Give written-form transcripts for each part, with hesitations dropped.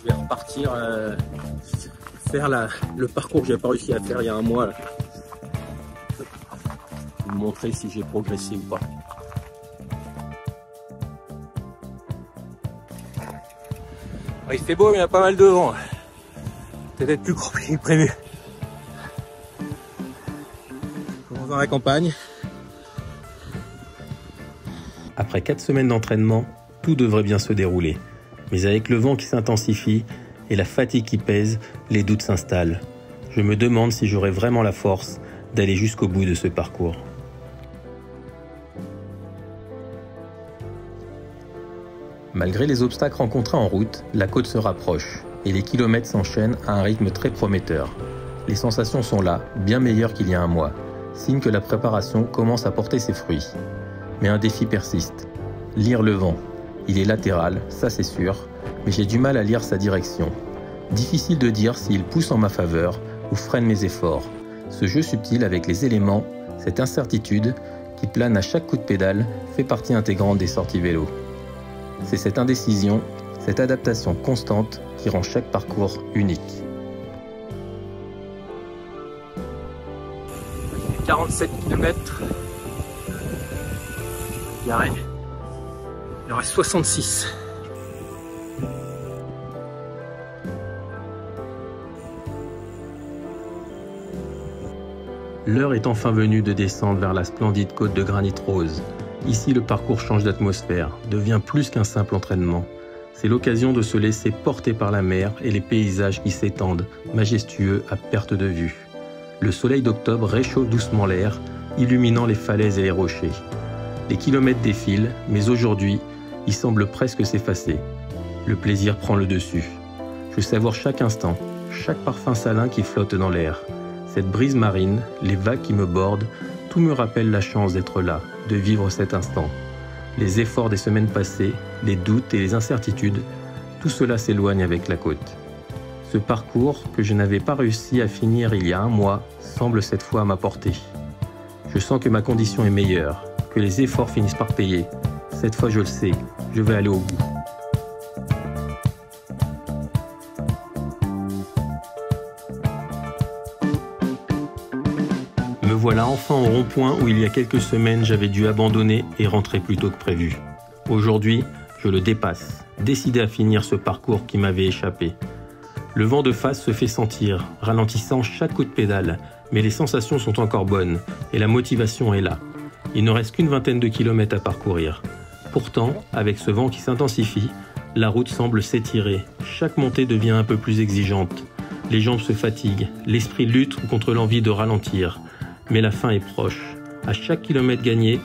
vais repartir faire le parcours que j'ai pas réussi à faire il y a un mois. Là. Je vais vous montrer si j'ai progressé ou pas. Il fait beau, mais il y a pas mal de vent. Peut-être plus compliqué que prévu. Je commence dans la campagne. Après 4 semaines d'entraînement, tout devrait bien se dérouler. Mais avec le vent qui s'intensifie et la fatigue qui pèse, les doutes s'installent. Je me demande si j'aurai vraiment la force d'aller jusqu'au bout de ce parcours. Malgré les obstacles rencontrés en route, la côte se rapproche et les kilomètres s'enchaînent à un rythme très prometteur. Les sensations sont là, bien meilleures qu'il y a un mois, signe que la préparation commence à porter ses fruits. Mais un défi persiste. Lire le vent. Il est latéral, ça c'est sûr, mais j'ai du mal à lire sa direction. Difficile de dire s'il pousse en ma faveur ou freine mes efforts. Ce jeu subtil avec les éléments, cette incertitude qui plane à chaque coup de pédale, fait partie intégrante des sorties vélo. C'est cette indécision, cette adaptation constante qui rend chaque parcours unique. 47 km. Il en reste 66. L'heure est enfin venue de descendre vers la splendide côte de granit rose. Ici, le parcours change d'atmosphère, devient plus qu'un simple entraînement. C'est l'occasion de se laisser porter par la mer et les paysages qui s'étendent, majestueux à perte de vue. Le soleil d'octobre réchauffe doucement l'air, illuminant les falaises et les rochers. Les kilomètres défilent, mais aujourd'hui, ils semblent presque s'effacer. Le plaisir prend le dessus. Je savoure chaque instant, chaque parfum salin qui flotte dans l'air. Cette brise marine, les vagues qui me bordent, tout me rappelle la chance d'être là, de vivre cet instant. Les efforts des semaines passées, les doutes et les incertitudes, tout cela s'éloigne avec la côte. Ce parcours que je n'avais pas réussi à finir il y a un mois semble cette fois m'apporter. Je sens que ma condition est meilleure, que les efforts finissent par payer. Cette fois je le sais, je vais aller au bout. Me voilà enfin au rond-point où il y a quelques semaines j'avais dû abandonner et rentrer plus tôt que prévu. Aujourd'hui, je le dépasse, décidé à finir ce parcours qui m'avait échappé. Le vent de face se fait sentir, ralentissant chaque coup de pédale, mais les sensations sont encore bonnes et la motivation est là. Il ne reste qu'une vingtaine de kilomètres à parcourir. Pourtant, avec ce vent qui s'intensifie, la route semble s'étirer. Chaque montée devient un peu plus exigeante. Les jambes se fatiguent, l'esprit lutte contre l'envie de ralentir. Mais la fin est proche. À chaque kilomètre gagné,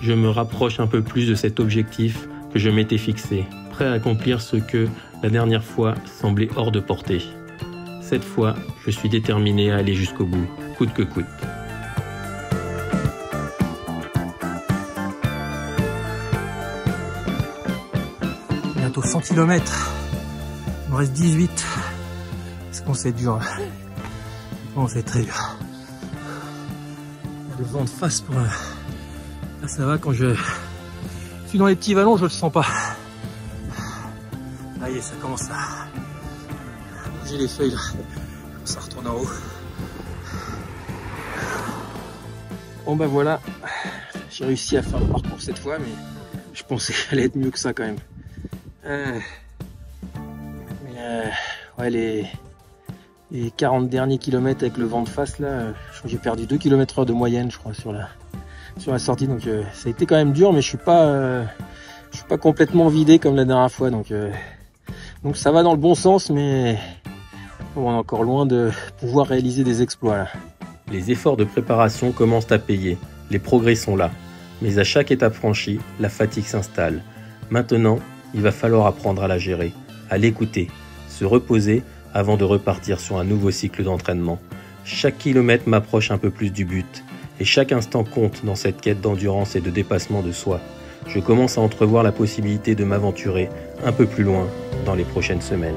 je me rapproche un peu plus de cet objectif que je m'étais fixé, prêt à accomplir ce que, la dernière fois, semblait hors de portée. Cette fois, je suis déterminé à aller jusqu'au bout, coûte que coûte. Bientôt 100 km. Il me reste 18. Parce qu'on c'est dur. Bon, c'est très dur. Le vent de face pour... Là ça va, quand je suis dans les petits vallons, je le sens pas. Ça y est, ça commence à bouger les feuilles là. Ça retourne en haut. Bon ben voilà, j'ai réussi à faire le parcours cette fois, mais je pensais qu'elle allait être mieux que ça quand même. Ouais, les 40 derniers kilomètres avec le vent de face là, je crois que j'ai perdu 2 km/h de moyenne, je crois, sur la sortie. Donc ça a été quand même dur, mais je suis pas complètement vidé comme la dernière fois. Donc ça va dans le bon sens, mais on est encore loin de pouvoir réaliser des exploits là. Les efforts de préparation commencent à payer. Les progrès sont là. Mais à chaque étape franchie, la fatigue s'installe. Maintenant, il va falloir apprendre à la gérer, à l'écouter, se reposer avant de repartir sur un nouveau cycle d'entraînement. Chaque kilomètre m'approche un peu plus du but, et chaque instant compte dans cette quête d'endurance et de dépassement de soi. Je commence à entrevoir la possibilité de m'aventurer un peu plus loin dans les prochaines semaines.